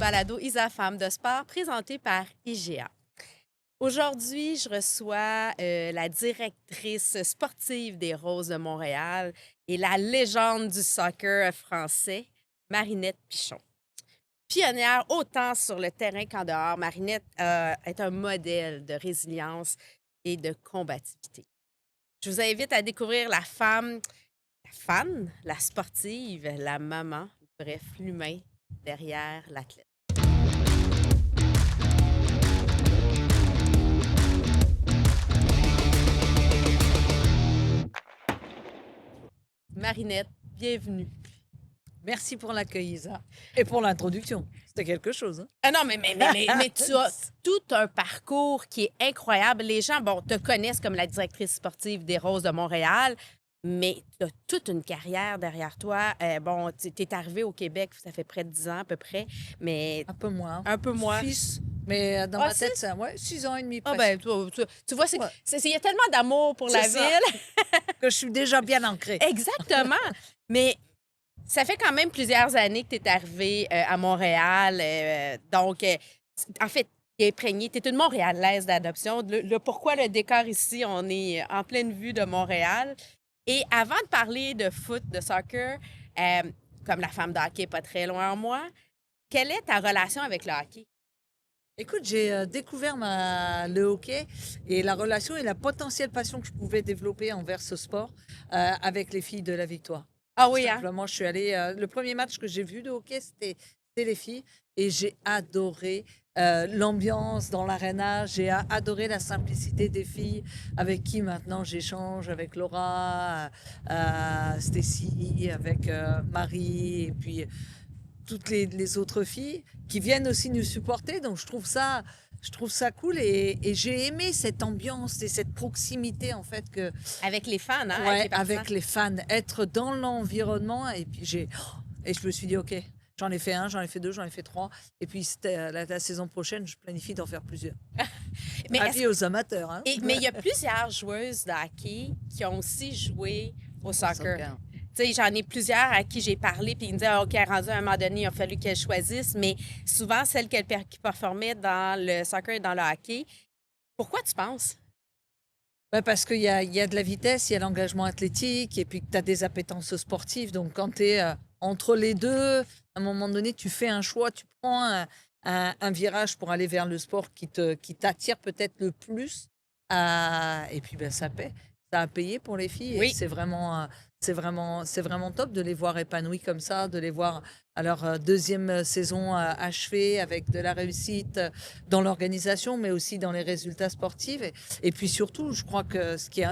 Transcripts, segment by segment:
balado Isa Femme de sport présenté par IGA. Aujourd'hui, je reçois la directrice sportive des Roses de Montréal et la légende du soccer français, Marinette Pichon. Pionnière autant sur le terrain qu'en dehors, Marinette est un modèle de résilience et de combativité. Je vous invite à découvrir la femme, la fan, la sportive, la maman, bref, l'humain derrière l'athlète. Marinette, bienvenue. Merci pour l'accueil, Isa. Et pour l'introduction. C'était quelque chose. Hein? Ah non, mais tu as tout un parcours qui est incroyable. Les gens, bon, te connaissent comme la directrice sportive des Roses de Montréal, mais tu as toute une carrière derrière toi. Bon, tu es arrivé au Québec, ça fait près de 10 ans à peu près, mais Un peu moins. un peu moins. Fils, mais dans Ah, ma tête, c'est 6 ans et demi Ah presque. ben, tu vois, Ouais. il y a tellement d'amour pour la C'est ça. ville. Que je suis déjà bien ancrée. Exactement. Mais ça fait quand même plusieurs années que tu es arrivé à Montréal. Donc, en fait, tu es imprégné. Tu es une Montréalaise d'adoption. Pourquoi le décor ici, on est en pleine vue de Montréal. Et avant de parler de foot, de soccer, comme la femme de hockey pas très loin en moi, quelle est ta relation avec le hockey? Écoute, j'ai découvert le hockey et la relation et la potentielle passion que je pouvais développer envers ce sport avec les filles de la Victoire. Ah Tout oui, hein? simplement, je suis allée. Le premier match que j'ai vu de hockey, c'était les filles et j'ai adoré l'ambiance dans l'aréna. J'ai adoré la simplicité des filles avec qui maintenant j'échange, avec Laura, Stacy, avec Marie et puis toutes les autres filles qui viennent aussi nous supporter. Donc, je trouve ça cool et j'ai aimé cette ambiance et cette proximité, en fait, que, Avec les fans, hein? ouais, les partisans. avec les fans, être dans l'environnement. Et puis, et je me suis dit, OK, j'en ai fait un, j'en ai fait deux, j'en ai fait trois. Et puis, c'était la saison prochaine, je planifie d'en faire plusieurs. Mais Avis aux amateurs. Hein? mais il y a plusieurs joueuses de hockey qui ont aussi joué au soccer. Tu sais, j'en ai plusieurs à qui j'ai parlé, puis ils me disaient, OK, rendu à un moment donné, il a fallu qu'elles choisissent, mais souvent, celles qui performaient dans le soccer et dans le hockey. Pourquoi tu penses? Ouais, parce qu'il y a de la vitesse, il y a l'engagement athlétique, et puis que tu as des appétences sportives. Donc, quand tu es entre les deux, à un moment donné, tu fais un choix, tu prends un virage pour aller vers le sport qui t'attire peut-être le plus. Et puis, ben, ça paie. Ça a payé pour les filles. Oui. Et c'est vraiment top de les voir épanouies comme ça, de les voir à leur deuxième saison achevée avec de la réussite dans l'organisation, mais aussi dans les résultats sportifs. Et puis surtout, je crois que ce qui est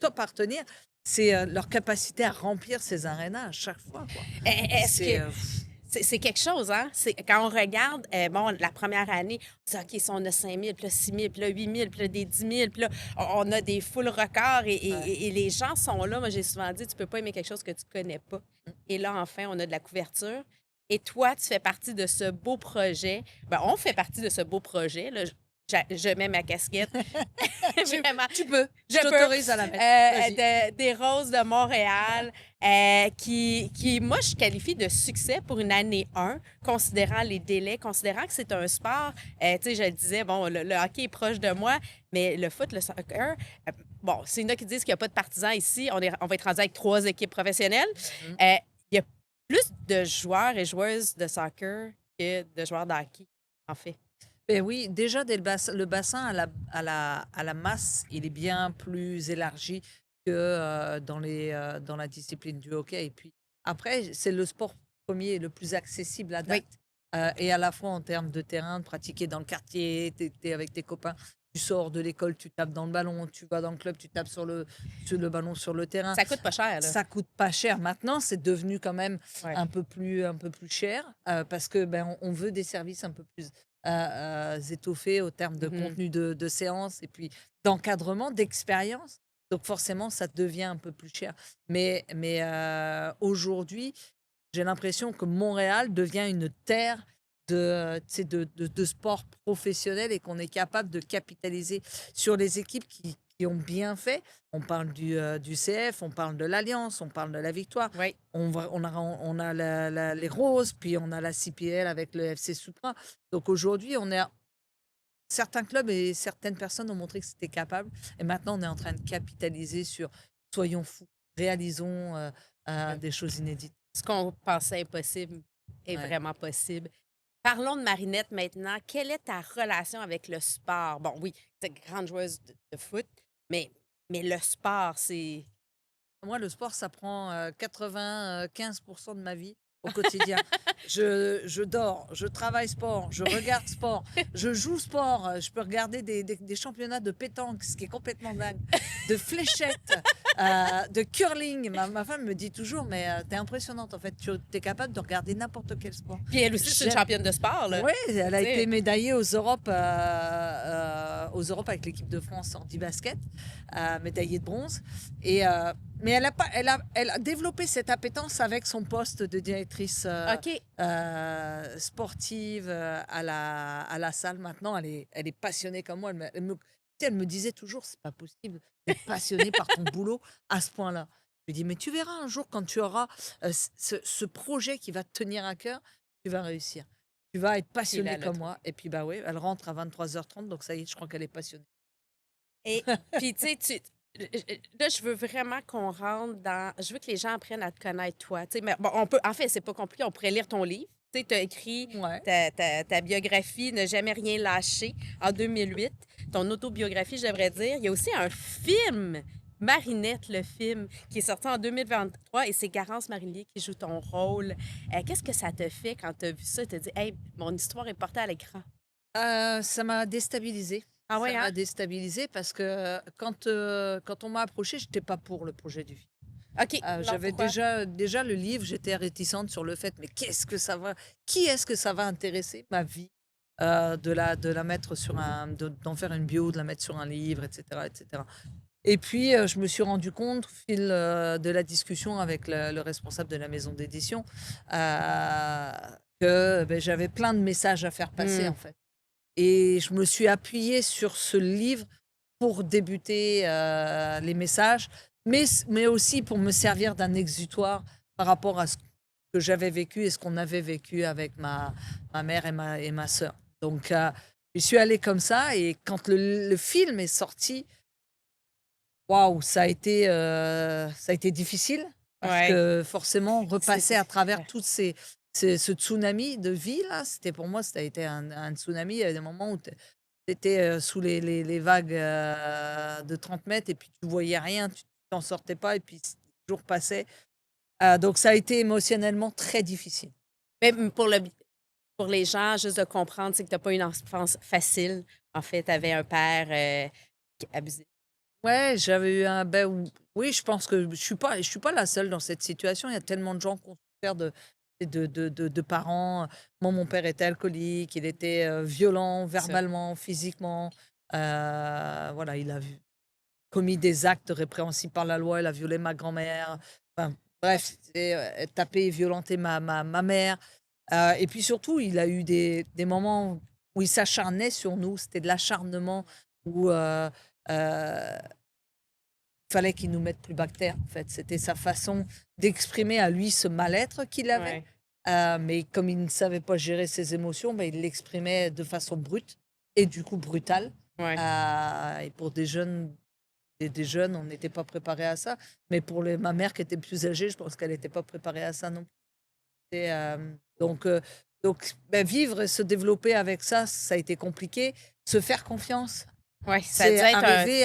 top à retenir, c'est leur capacité à remplir ces arénas à chaque fois. Quoi. Est-ce C'est, que c'est quelque chose, hein? Quand on regarde, bon, la première année, on dit, OK, si on a 5 000, puis là, 6 000, puis là, 8 000, puis là, des 10 000, puis là, on a des foules records et les gens sont là. Moi, j'ai souvent dit, tu peux pas aimer quelque chose que tu connais pas. Et là, enfin, on a de la couverture. Et toi, tu fais partie de ce beau projet. Ben, on fait partie de ce beau projet. Là. Je mets ma casquette. Vraiment. tu peux, Je je t'autorise à la mettre. Vas-y. des Roses de Montréal, qui, moi, je qualifie de succès pour une année 1, considérant les délais, considérant que c'est un sport. Tu sais, je le disais, bon, le hockey est proche de moi, mais le foot, le soccer, bon, c'est une qui disent qu'il n'y a pas de partisans ici. On va être rendu avec 3 équipes professionnelles. Il y a plus de joueurs et joueuses de soccer que de joueurs de hockey, en fait. Ben oui, déjà, le bassin à la masse, il est bien plus élargi que dans la discipline du hockey. Et puis après, c'est le sport premier le plus accessible à date. Oui. Et à la fois en termes de terrain, de pratiquer dans le quartier, tu es avec tes copains, tu sors de l'école, tu tapes dans le ballon, tu vas dans le club, tu tapes sur le ballon sur le terrain. Ça coûte pas cher, là. Ça coûte pas cher. Maintenant, c'est devenu quand même Ouais. un peu plus cher parce que ben, on veut des services un peu plus étoffés au terme de contenu de séance et puis d'encadrement, d'expérience. Donc forcément, ça devient un peu plus cher. Mais aujourd'hui, j'ai l'impression que Montréal devient une terre tu sais, de sport professionnel et qu'on est capable de capitaliser sur les équipes qui qui ont bien fait. On parle du CF, on parle de l'Alliance, on parle de la Victoire. Oui. On a les Roses, puis on a la CPL avec le FC Supra. Donc aujourd'hui, certains clubs et certaines personnes ont montré que c'était capable. Et maintenant, on est en train de capitaliser sur soyons fous, réalisons des choses inédites. Ce qu'on pensait impossible est Ouais. vraiment possible. Parlons de Marinette maintenant. Quelle est ta relation avec le sport? Bon, oui, tu es grande joueuse de foot, mais le sport, c'est... Moi, le sport, ça prend 95% de ma vie au quotidien. Je dors, je travaille sport, je regarde sport, je joue sport. Je peux regarder des championnats de pétanque, ce qui est complètement dingue, de fléchettes, de curling. Ma femme me dit toujours, mais t'es impressionnante en fait. Tu es capable de regarder n'importe quel sport. Puis elle aussi, c'est une J'aime. championne de sport, là. Oui, elle a Tu sais. été médaillée aux Europes avec l'équipe de France en basket, médaillée de bronze. Mais elle a développé cette appétence avec son poste de directrice OK. sportive à la salle. Maintenant, elle est passionnée comme moi. Elle me disait toujours, c'est pas possible d'être passionnée par ton boulot à ce point-là. Je lui dis, mais tu verras un jour quand tu auras ce projet qui va te tenir à cœur, tu vas réussir. Tu vas être Puis là, passionnée elle a comme trouvé. moi. Et puis, bah oui, elle rentre à 23h30, donc ça y est, je crois qu'elle est passionnée. Et puis, tu sais, là, je veux vraiment qu'on rentre dans... Je veux que les gens apprennent à te connaître, toi. Tu sais, mais bon, on peut... En fait, c'est pas compliqué. On pourrait lire ton livre. Tu sais, tu as écrit Ouais. ta biographie « Ne jamais rien lâcher » en 2008. Ton autobiographie, je devrais dire. Il y a aussi un film, Marinette, le film, qui est sorti en 2023 et c'est Garance Marillier qui joue ton rôle. Qu'est-ce que ça te fait quand tu as vu ça? Tu te dit « Hey, mon histoire est portée à l'écran. » Ça m'a déstabilisée. Ah Ça ouais, hein? m'a déstabilisée parce que quand on m'a approché, je n'étais pas pour le projet du film. OK. Non, J'avais pourquoi? déjà le livre, j'étais réticente sur le fait, mais qui est-ce que ça va intéresser ma vie de la mettre d'en faire une bio, de la mettre sur un livre, etc., etc. Et puis, je me suis rendu compte, au fil de la discussion avec le responsable de la maison d'édition, que j'avais plein de messages à faire passer, Hmm. en fait. Et je me suis appuyée sur ce livre pour débuter les messages, mais aussi pour me servir d'un exutoire par rapport à ce que j'avais vécu et ce qu'on avait vécu avec ma mère et ma sœur. Donc, je suis allée comme ça. Et quand le film est sorti, waouh, ça a été difficile parce Ouais. que forcément, repasser à travers Ouais. ce tsunami de vie, là, pour moi, ça a été un tsunami. Il y a des moments où tu étais sous les vagues de 30 mètres et puis tu voyais rien, tu t'en sortais pas et puis les jours passaient. Donc, ça a été émotionnellement très difficile. Mais pour les gens, juste de comprendre, c'est que tu n'as pas une enfance facile. En fait, tu avais un père abusif. Ouais, j'avais eu oui, je pense que je suis pas la seule dans cette situation. Il y a tellement de gens qui ont souffert de parents. Moi, mon père était alcoolique, il était violent Ça. verbalement, physiquement. Voilà, commis des actes répréhensibles par la loi. Il a violé ma grand-mère. Enfin, bref, tapé et violenté ma mère. Et puis surtout, il a eu des moments où il s'acharnait sur nous. C'était de l'acharnement où euh, fallait qu'il nous mette plus bas que terre, en fait. C'était sa façon d'exprimer à lui ce mal-être qu'il avait. Ouais. Mais comme il ne savait pas gérer ses émotions, il l'exprimait de façon brute et du coup brutale. Ouais. Et pour des jeunes, on n'était pas préparé à ça. Mais pour ma mère qui était plus âgée, je pense qu'elle n'était pas préparée à ça non plus. Donc, vivre et se développer avec ça, ça a été compliqué. Se faire confiance, Ouais, ça a dû c'est être un... arriver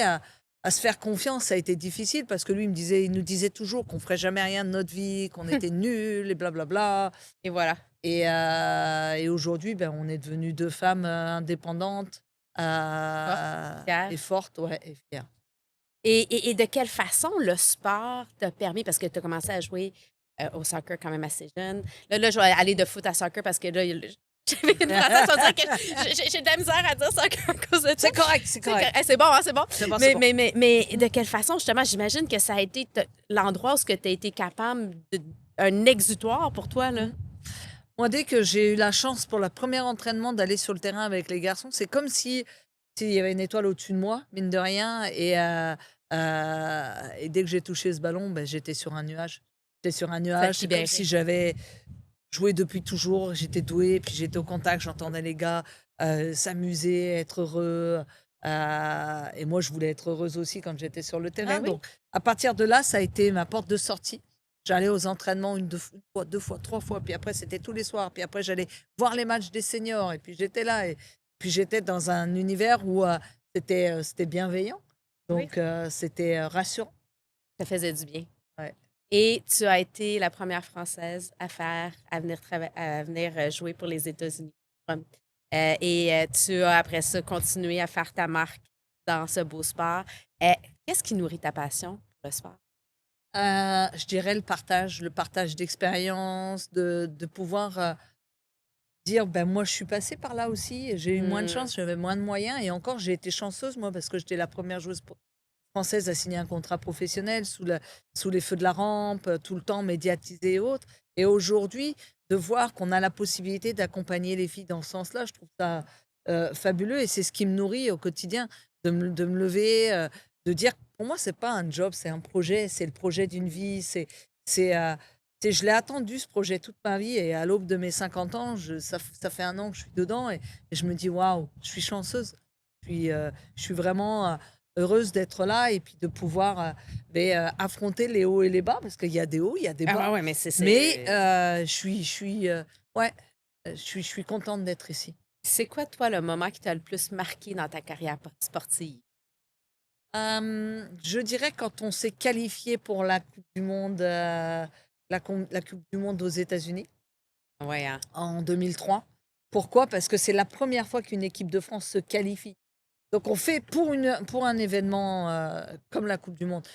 à se faire confiance, ça a été difficile parce que lui, il nous disait toujours qu'on ferait jamais rien de notre vie, qu'on était nuls et blablabla. Et voilà. Et aujourd'hui, on est devenus deux femmes indépendantes Forte, fière. et fortes, ouais, et fières. Et de quelle façon le sport t'a permis, parce que tu as commencé à jouer au soccer quand même assez jeune. Là, je vais aller de foot à soccer parce que là, j'avais une phrase, on dirait que j'ai de la misère à dire soccer à cause de ça. C'est correct, c'est correct. C'est bon, hein, c'est bon. C'est bon, c'est bon. Mais de quelle façon, justement, j'imagine que ça a été l'endroit où tu as été capable un exutoire pour toi, là. Moi, dès que j'ai eu la chance pour le premier entraînement d'aller sur le terrain avec les garçons, c'est comme si s'il y avait une étoile au-dessus de moi, mine de rien et dès que j'ai touché ce ballon, ben j'étais sur un nuage. J'étais sur un Ça nuage, te c'est comme si libérait. j'avais joué depuis toujours, j'étais douée, puis j'étais au contact, j'entendais les gars, s'amuser, être heureux, et moi je voulais être heureuse aussi quand j'étais sur le Ben terrain, oui. donc à partir de là, ça a été ma porte de sortie. J'allais aux entraînements une fois, 2 fois, 3 fois, puis après c'était tous les soirs, puis après j'allais voir les matchs des seniors et puis j'étais là et puis j'étais dans un univers où, c'était bienveillant, Oui. donc c'était, rassurant. Ça faisait du bien. Ouais. Et tu as été la première Française à venir jouer pour les États-Unis. Tu as après ça continué à faire ta marque dans ce beau sport. Euh, Qu'est-ce qui nourrit ta passion pour le sport? Je dirais le partage d'expérience, de pouvoir, dire: «Ben, moi, je suis passée par là aussi, j'ai eu moins de Hmm. chance, j'avais moins de moyens» et encore j'ai été chanceuse moi parce que j'étais la première joueuse française à signer un contrat professionnel sous les feux de la rampe, tout le temps médiatisé et autres et aujourd'hui, de voir qu'on a la possibilité d'accompagner les filles dans ce sens-là, je trouve ça, fabuleux et c'est ce qui me nourrit au quotidien, de me lever, de dire pour moi, c'est pas un job, c'est un projet, c'est le projet d'une vie, c'est, je l'ai attendu ce projet toute ma vie et à l'aube de mes 50 ans, ça fait 1 an que je suis dedans et je me dis: «Waouh, je suis chanceuse». Je suis vraiment, heureuse d'être là et puis de pouvoir, affronter les hauts et les bas parce qu'il y a des hauts, il y a des Ah ouais, bas. ouais, mais Mais, ouais, je suis contente d'être ici. c'est quoi, toi, le moment qui t'a le plus marqué dans ta carrière sportive? Je dirais quand on s'est qualifié pour la coupe du monde, la coupe du monde aux États-Unis Ouais, hein? en 2003. Pourquoi? Parce que c'est la première fois qu'une équipe de France se qualifie. Donc on fait pour un événement, comme la coupe du monde.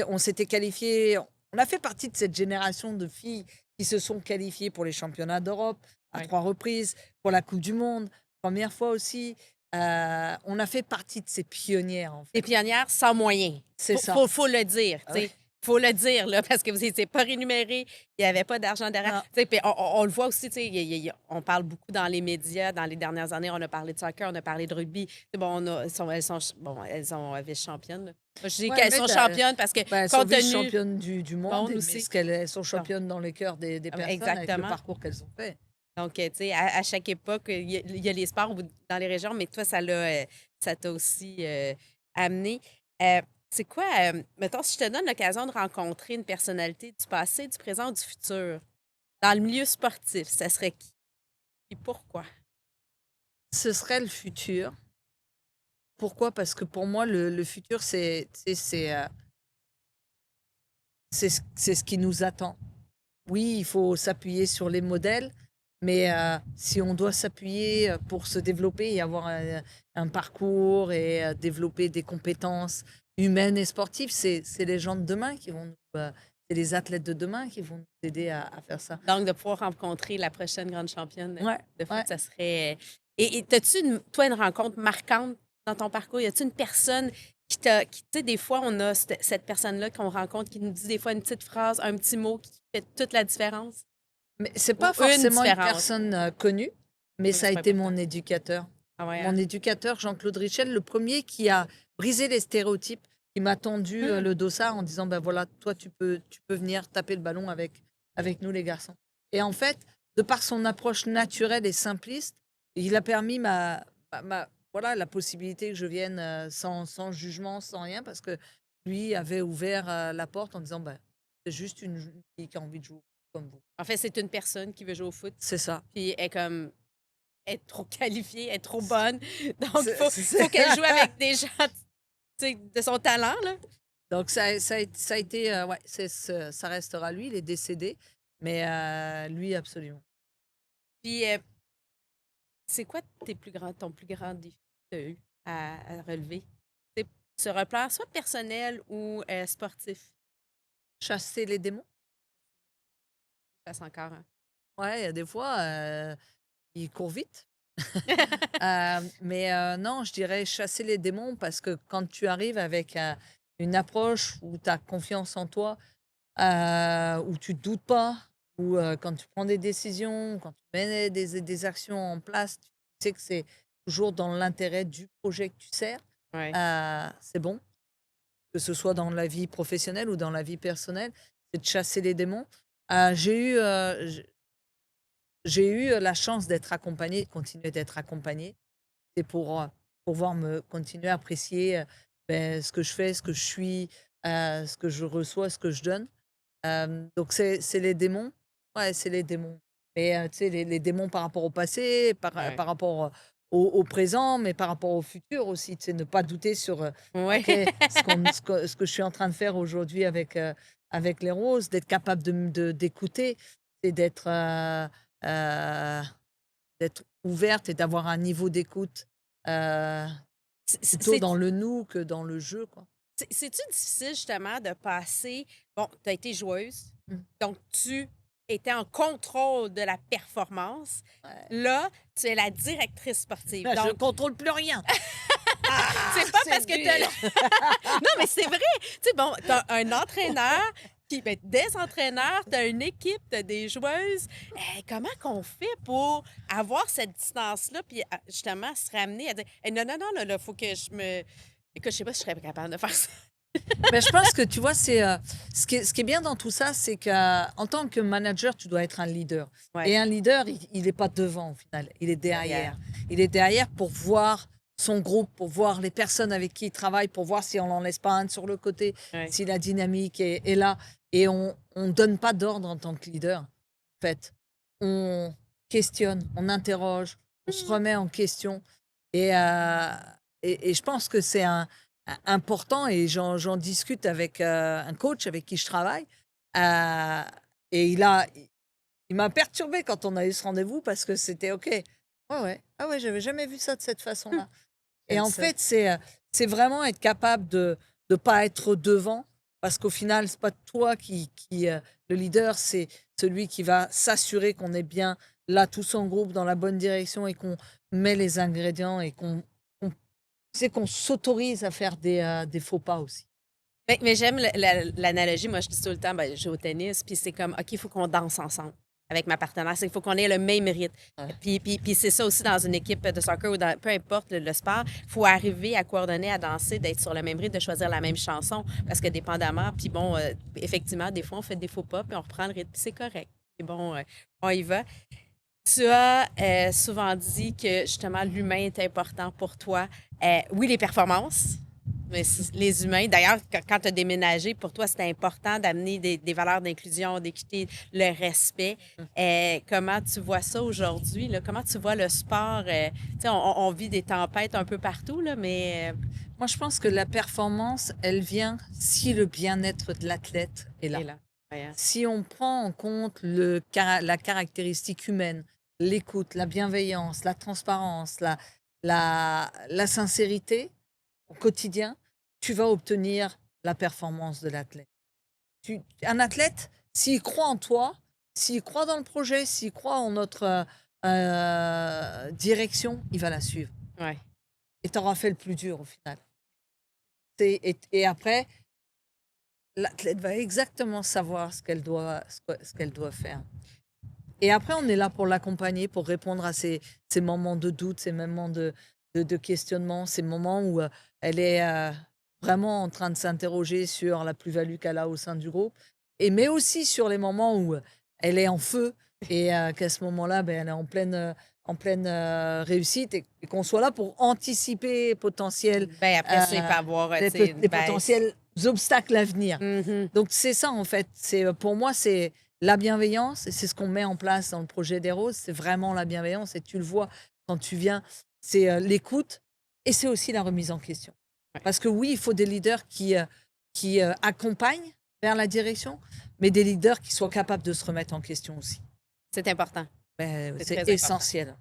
On s'était qualifiés, on a fait partie de cette génération de filles qui se sont qualifiées pour les championnats d'Europe à Ouais. 3 reprises, pour la coupe du monde, première fois aussi. On a fait partie de ces pionnières, en Des fait. pionnières sans moyens. C'est ça. Faut le dire, Ah tu ouais. sais. Faut le dire, là, parce que vous étiez pas rémunérés, il y avait pas d'argent derrière. Non. Tu sais, puis on le voit aussi, tu sais, on parle beaucoup dans les médias. Dans les dernières années, on a parlé de soccer, on a parlé de rugby. C'est bon, elles sont vice-championnes, là. Moi, je dis Ouais, qu'elles mais sont championnes parce que, elles sont compte tenu vice-championnes du monde, monde mais aussi. elles sont Bon, championnes dans les cœurs des personnes avec le exactement. parcours qu'elles ont fait. Donc, tu sais, à chaque époque, il y a les sports dans les régions, mais toi, ça t'a aussi amené. Euh, c'est quoi, mettons, si je te donne l'occasion de rencontrer une personnalité du passé, du présent, du futur, dans le milieu sportif, ça serait qui? Et pourquoi? Ce serait le futur. Pourquoi? Parce que pour moi, le futur, c'est ce qui nous attend. Oui, il faut s'appuyer sur les modèles, mais si on doit s'appuyer, pour se développer et avoir un parcours et développer des compétences humaines et sportives, c'est les gens de demain qui vont c'est les athlètes de demain qui vont nous aider à faire ça. Donc, de pouvoir rencontrer la prochaine grande championne Ouais, de foot, ouais. ça serait. Et as-tu, toi, une rencontre marquante dans ton parcours? Y a-tu une personne tu sais, des fois, on a cette personne-là qu'on rencontre qui nous dit des fois une petite phrase, un petit mot qui fait toute la différence? Mais c'est pas Ou une forcément une différence? personne, connue, mais ça a C'est pas été important. mon éducateur. Ah ouais, Mon hein? éducateur Jean-Claude Richel, le premier qui a brisé les stéréotypes, qui m'a tendu, Mmh. le dossard en disant: «Ben voilà, toi tu peux venir taper le ballon avec nous les garçons» et en fait, de par son approche naturelle et simpliste, il a permis voilà, la possibilité que je vienne, sans jugement, sans rien parce que lui avait ouvert, la porte en disant: «Ben, c'est juste une fille qui a envie de jouer comme vous». En fait, c'est une personne qui veut jouer au foot, C'est ça. puis elle est trop qualifiée, elle est trop bonne. Donc, C'est faut qu'elle joue avec des gens, tu sais, de son talent, là. donc ça a été, ouais, ça restera lui, il est décédé, mais lui absolument. Puis, c'est quoi ton plus grand défi que tu as eu à relever? C'est sur un plan soit personnel ou sportif? Chasser les démons? Je passe encore, hein? Ouais, il y a des fois, il court vite. Mais non, je dirais chasser les démons parce que quand tu arrives avec, une approche où tu as confiance en toi, où tu doutes pas, où, quand tu prends des décisions, quand tu mets des actions en place, tu sais que toujours dans l'intérêt du projet que tu sers, Ouais. c'est bon, que ce soit dans la vie professionnelle ou dans la vie personnelle, c'est de chasser les démons. J'ai eu la chance d'être accompagnée, de continuer d'être accompagnée. C'est pour pouvoir me continuer à apprécier ce que je fais, ce que je suis, ce que je reçois, ce que je donne. Donc c'est les démons. Ouais, c'est les démons. Mais tu sais, les démons par rapport au passé, Ouais. par rapport au présent, mais par rapport au futur aussi. Tu sais, ne pas douter sur Ouais. OK, ce que je suis en train de faire aujourd'hui avec les roses, d'être capable d'écouter, c'est euh, d'être ouverte et d'avoir un niveau d'écoute euh, C'est plutôt c'est dans le nous que dans le jeu, quoi. c'est-tu difficile, justement, de passer bon, tu as été joueuse, Mm. donc tu étais en contrôle de la performance. Ouais. Là, tu es la directrice sportive. Je Donc, contrôle plus rien. c'est pas parce C'est que tu as dur. Non, mais c'est vrai. Tu sais, bon, tu as un entraîneur ben, des entraîneurs, tu as une équipe, tu as des joueuses. Comment qu'on fait pour avoir cette distance-là, puis justement se ramener à dire non, non, non, là, faut que je me. Écoute, je sais pas si je serais capable de faire ça. Mais je pense que tu vois, ce qui est bien dans tout ça, c'est qu'en tant que manager, tu dois être un leader. Ouais. Et un leader, il n'est pas devant au final, il est derrière. Il est derrière pour voir son groupe, pour voir les personnes avec qui il travaille, pour voir si on n'en laisse pas un sur le côté, Ouais. si la dynamique est là. Et on ne donne pas d'ordre en tant que leader. En fait, on questionne, on interroge, on se remet en question. Et, euh, et je pense que c'est important et j'en discute avec un coach avec qui je travaille. euh, et il m'a perturbé quand on a eu ce rendez-vous parce que c'était OK. Ouais, ouais. Ah ouais, j'avais jamais vu ça de cette façon-là. Et J'aime en ça. fait, c'est vraiment être capable de ne pas être devant parce qu'au final, c'est pas toi le leader, c'est celui qui va s'assurer qu'on est bien là, tous en groupe, dans la bonne direction et qu'on met les ingrédients et qu'on s'autorise à faire des faux pas aussi. Mais j'aime l'analogie. Moi, je dis tout le temps, ben, je joue au tennis, puis c'est comme, OK, il faut qu'on danse ensemble avec ma partenaire. Il faut qu'on ait le même rythme. Ouais. Puis c'est ça aussi dans une équipe de soccer ou peu importe le sport. Il faut arriver à coordonner, à danser, d'être sur le même rythme, de choisir la même chanson. Parce que dépendamment, puis bon, effectivement, des fois, on fait des faux pas, puis on reprend le rythme, puis c'est correct. Et bon, on y va. Tu as souvent dit que justement l'humain est important pour toi. Oui, les performances, mais les humains. D'ailleurs, quand tu as déménagé, pour toi, c'était important d'amener des valeurs d'inclusion, d'équité, le respect. Comment tu vois ça aujourd'hui? Là? Comment tu vois le sport? Tu sais, on vit des tempêtes un peu partout, là, mais. Moi, je pense que la performance, elle vient si le bien-être de l'athlète est là. Et là. Ouais, hein. Si on prend en compte la caractéristique humaine, l'écoute, la bienveillance, la transparence, la sincérité au quotidien, tu vas obtenir la performance de l'athlète. Un athlète, s'il croit en toi, s'il croit dans le projet, s'il croit en notre direction, il va la suivre. Ouais. Et tu auras fait le plus dur au final. Et après, l'athlète va exactement savoir ce qu'elle doit faire. Et après, on est là pour l'accompagner, pour répondre à ces moments de doute, ces moments de questionnement, ces moments où elle est vraiment en train de s'interroger sur la plus-value qu'elle a au sein du groupe, mais aussi sur les moments où elle est en feu et qu'à ce moment-là, ben, elle est en pleine réussite et qu'on soit là pour anticiper potentiels Ben, après ça, il peut y avoir des, tu sais, des une baisse. potentiels obstacles à venir. Mhm. Donc c'est ça en fait. Pour moi c'est la bienveillance et c'est ce qu'on met en place dans le projet des roses. C'est vraiment la bienveillance et tu le vois quand tu viens. C'est l'écoute et c'est aussi la remise en question. Ouais. Parce que oui, il faut des leaders qui accompagnent vers la direction, mais des leaders qui soient capables de se remettre en question aussi. C'est important. Ben, C'est c'est très essentiel.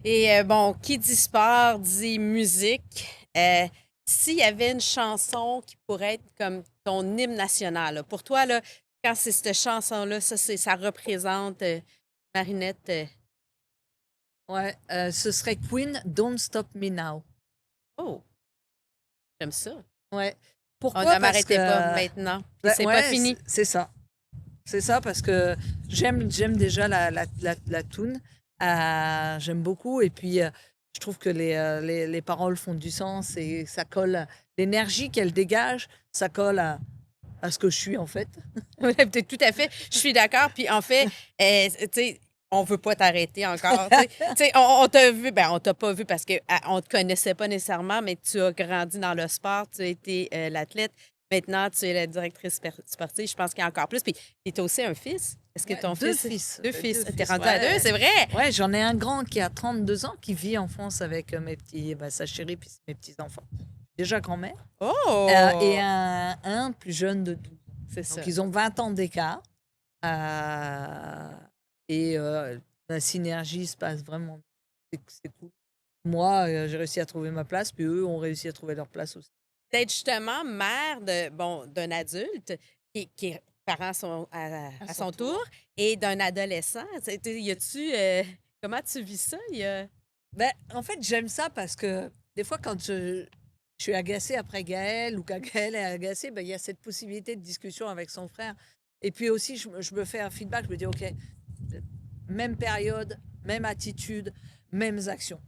Et bon, qui dit sport dit musique. S'il y avait une chanson qui pourrait être comme ton hymne national, là, pour toi, là, quand c'est cette chanson-là, ça représente Marinette. Ouais, ce serait Queen, Don't Stop Me Now. Oh, j'aime ça. Ouais. On Pourquoi? ne Parce m'arrêtez pas que maintenant. Puis ben, c'est pas ouais, fini. c'est ça. C'est ça parce que j'aime déjà la toune. J'aime beaucoup et puis je trouve que les paroles font du sens et ça colle, l'énergie qu'elles dégagent, ça colle à ce que je suis en fait. Oui, tout à fait. Je suis d'accord. Puis en fait, tu sais, on veut pas t'arrêter encore. Tu sais, on t'a vu, ben on t'a pas vu parce qu'on te connaissait pas nécessairement, mais tu as grandi dans le sport, tu as été l'athlète. Maintenant, tu es la directrice sportive. Je pense qu'il y a encore plus. Puis tu as aussi un fils. Est-ce que Ouais, ton deux fils. fils. Deux Deux fils. T'es fils, rendu à deux, ouais. c'est vrai? Ouais, j'en ai un grand qui a 32 ans, qui vit en France avec sa chérie puis mes petits-enfants. Déjà grand-mère. Oh! Et un plus jeune de 12 ans. C'est ça. Donc, ils ont 20 ans d'écart. Et la synergie se passe vraiment. C'est cool. Moi, j'ai réussi à trouver ma place, puis eux ont réussi à trouver leur place aussi. D'être justement mère d'un adulte qui parents sont à son tour et d'un adolescent. Y a-tu comment tu vis ça? Ben, en fait, j'aime ça parce que des fois, quand je suis agacée après Gaël ou quand Gaël est agacé, ben, il y a cette possibilité de discussion avec son frère. Et puis aussi, je me fais un feedback, je me dis, OK, même période, même attitude, mêmes actions.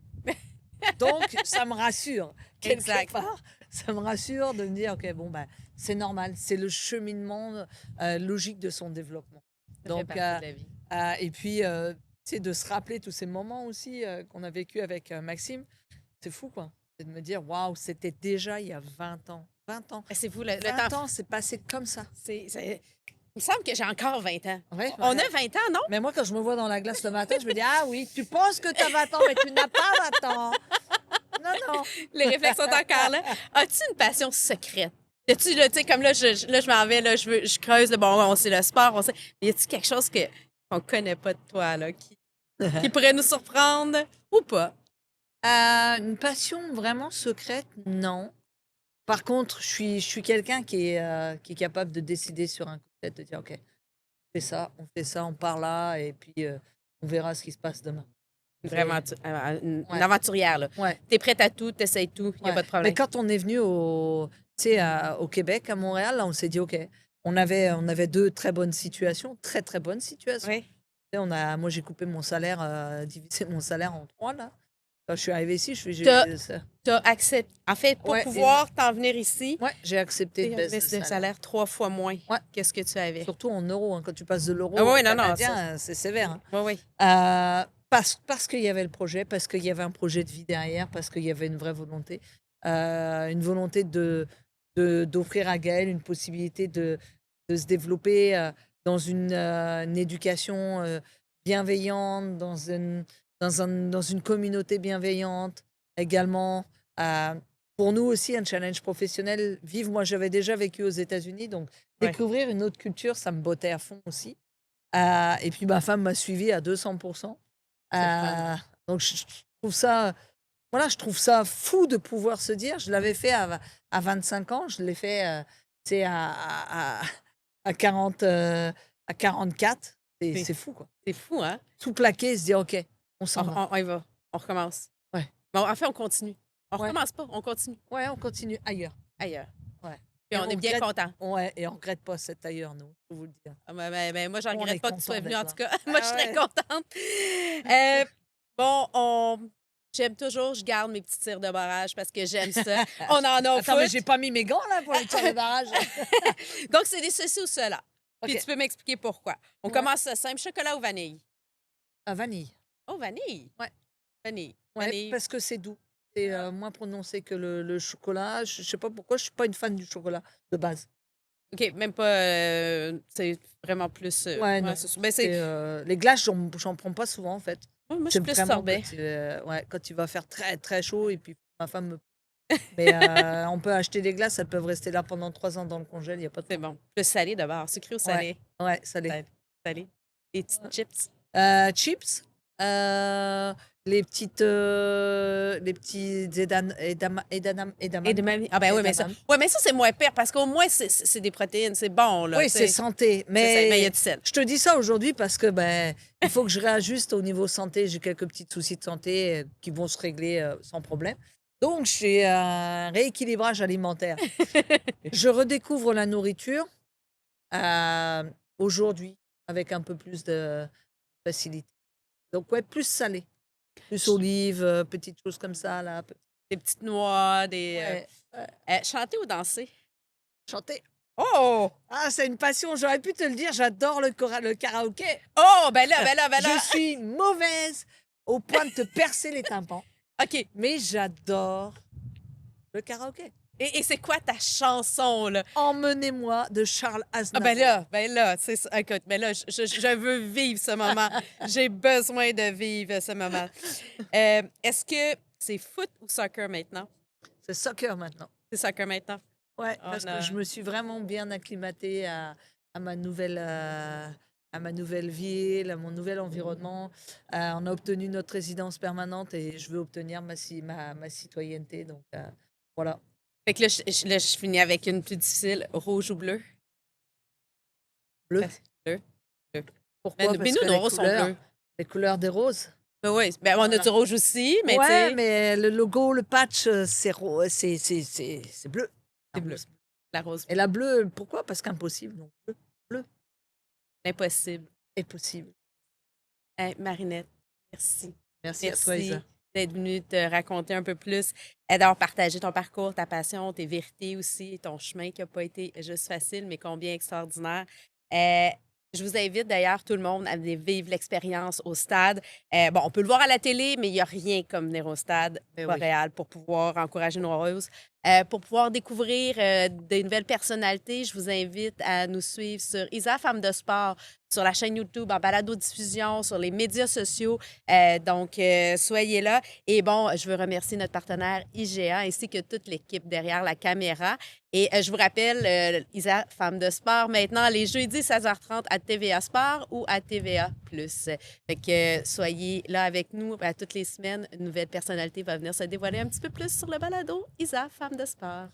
Donc, ça me rassure. Quelque Exact. part, ça me rassure de me dire, OK, bon, ben, c'est normal, c'est le cheminement logique de son développement. Ça fait partie de la vie. Et puis, tu sais, de se rappeler tous ces moments aussi qu'on a vécu avec Maxime, c'est fou, quoi. C'est de me dire, waouh, c'était déjà il y a 20 ans. 20 ans. C'est fou, 20 le temps. ans, c'est passé comme ça. Il me semble que j'ai encore 20 ans. Ouais, On a 20 ans, non? Mais moi, quand je me vois dans la glace le matin, je me dis, ah oui, tu penses que tu as 20 ans, mais tu n'as pas 20 ans. Non, non. Les réflexes sont encore là. As-tu une passion secrète? As-tu, là, tu sais, comme là, je m'en vais, là, je creuse, bon, on sait le sport, on sait. Mais y a-tu quelque chose qu'on connaît pas de toi, là, qui pourrait nous surprendre ou pas? Une passion vraiment secrète, non. Par contre, je suis quelqu'un qui est capable de décider sur un coup de tête, de dire, OK, on fait ça, on part là, et puis on verra ce qui se passe demain. Vraiment, une Ouais. aventurière, là. Ouais. T'es prête à tout, t'essayes tout, il n'y a Ouais. pas de Mais problème. quand on est venu au Québec, à Montréal, là, on s'est dit, OK, on avait deux très bonnes situations, très, très bonnes situations. Oui. Tu sais, moi, j'ai coupé mon salaire, divisé mon salaire en trois, là. Quand je suis arrivée ici, T'as accepté. En fait, pour Ouais, pouvoir t'en venir ici, ouais, j'ai accepté tu une as baisse de baissé de salaire. salaire 3 fois moins Ouais. qu'est-ce que tu avais. Surtout en euros, hein. Quand tu passes de l'euro Ah oui, au non, non, canadien, c'est sévère, hein. Oui, oui. Parce qu'il y avait le projet, parce qu'il y avait un projet de vie derrière, parce qu'il y avait une vraie volonté. Une volonté d'offrir à Gaël une possibilité de se développer dans une éducation bienveillante, dans une communauté bienveillante également. Pour nous aussi, un challenge professionnel. Moi, j'avais déjà vécu aux États-Unis, donc Ouais. découvrir une autre culture, ça me bottait à fond aussi. Et puis ma femme m'a suivi à 200%. Donc je trouve ça, voilà, je trouve ça fou de pouvoir se dire, je l'avais fait à 25 ans, je l'ai fait, tu sais, à 40, à 44. C'est fou, quoi. C'est fou, hein? Tout plaquer, se dire, OK, on s'en va. On y va. On recommence. Ouais. Bon, en fait, on continue. On Ouais. recommence pas, on continue. Ouais, on continue ailleurs. Ailleurs. Ouais. Puis Et on est bien content. Ouais, et on regrette pas cet ailleurs, nous, faut vous le dire. Moi, j'en On regrette est pas que tu sois content venu, en d'être tout là. cas. Moi, je suis très contente. Bon, j'aime toujours, je garde mes petits tirs de barrage parce que j'aime ça. On en a au Attends, mais foot. j'ai pas mis mes gants, là, pour les tirs de barrage. Donc, c'est des ceci ou cela. Puis OK. tu peux m'expliquer pourquoi. On Ouais. commence ça simple, chocolat ou vanille? Vanille. Oh, vanille. Ouais. Vanille. Ouais, Vanille. parce que c'est doux. C'est moins prononcé que le chocolat. Je sais pas pourquoi, je suis pas une fan du chocolat de base. OK, même pas. C'est vraiment plus. Ouais, non. c'est ça. Ben, c'est. Les glaces, j'en prends pas souvent, en fait. Moi, je suis J'aime plus vraiment sorbet. quand il va faire très, très chaud et puis ma femme me. Mais on peut acheter des glaces, elles peuvent rester là pendant 3 ans dans le congèle, il n'y a pas de C'est bon. Plus salé d'abord. Sucré ou salé? Ouais, salé. Salé. Des petites chips. Chips, les petits edamame. Ah ben oui, mais ça. Edamame. Ouais, mais ça, c'est moins pire parce qu'au moins, c'est des protéines. C'est bon, là. Oui, tu sais. c'est santé. Mais il y a Mais du sel. je te dis ça aujourd'hui parce que il faut que je réajuste au niveau santé. J'ai quelques petits soucis de santé qui vont se régler sans problème. Donc, j'ai un rééquilibrage alimentaire. Je redécouvre la nourriture aujourd'hui avec un peu plus de facilité. Donc, ouais, plus salé. Plus olives, petites choses comme ça, là. Des petites noix, Ouais, ouais. chanter ou danser? Chanter. Oh! Ah, c'est une passion, j'aurais pu te le dire, j'adore le karaoké. Oh! Ben là, ben là, ben là! Je suis mauvaise au point de te percer les tympans, OK. mais j'adore le karaoké. Et c'est quoi ta chanson, là? Emmenez-moi de Charles Ah, Aznavour. ben là, c'est ça. Écoute, ben là, je veux vivre ce moment. J'ai besoin de vivre ce moment. Est-ce que c'est foot ou soccer maintenant? C'est soccer maintenant. C'est soccer maintenant. Ouais, On parce que a- je me suis vraiment bien acclimatée à ma nouvelle ville, à mon nouvel environnement. On a obtenu notre résidence permanente et je veux obtenir ma citoyenneté. Donc, voilà. Fait que là, là, je finis avec une plus difficile. Rouge ou bleu? Bleu. Bleu. Bleu. Pourquoi? Mais Parce nous, que nos roses sont bleus. les couleurs des roses. Ben oui, ben, on a Voilà. du rouge aussi, mais tu Ouais, sais, mais le logo, le patch, c'est bleu. c'est bleu. La rose Et la bleue, pourquoi? Parce qu'impossible. Donc, bleu impossible. est possible. Hey, Marinette, merci. Merci à toi, Merci Isa. d'être venue te raconter un peu plus, d'avoir partagé ton parcours, ta passion, tes vérités aussi, ton chemin qui n'a pas été juste facile, mais combien extraordinaire. Euh, je vous invite d'ailleurs tout le monde à venir vivre l'expérience au stade. Bon, on peut le voir à la télé, mais il n'y a rien comme venir au stade Eh oui. Montréal pour pouvoir encourager nos Roses. Pour pouvoir découvrir des nouvelles personnalités, je vous invite à nous suivre sur Isa Femme de Sport, sur la chaîne YouTube, en balado-diffusion, sur les médias sociaux. Donc, soyez là. Et bon, je veux remercier notre partenaire IGA ainsi que toute l'équipe derrière la caméra. Et je vous rappelle, Isa Femme de Sport, maintenant, les jeudis 16h30 à TVA Sport ou à TVA+. Fait que soyez là avec nous à toutes les semaines. Une nouvelle personnalité va venir se dévoiler un petit peu plus sur le balado Isa Femme de Sport.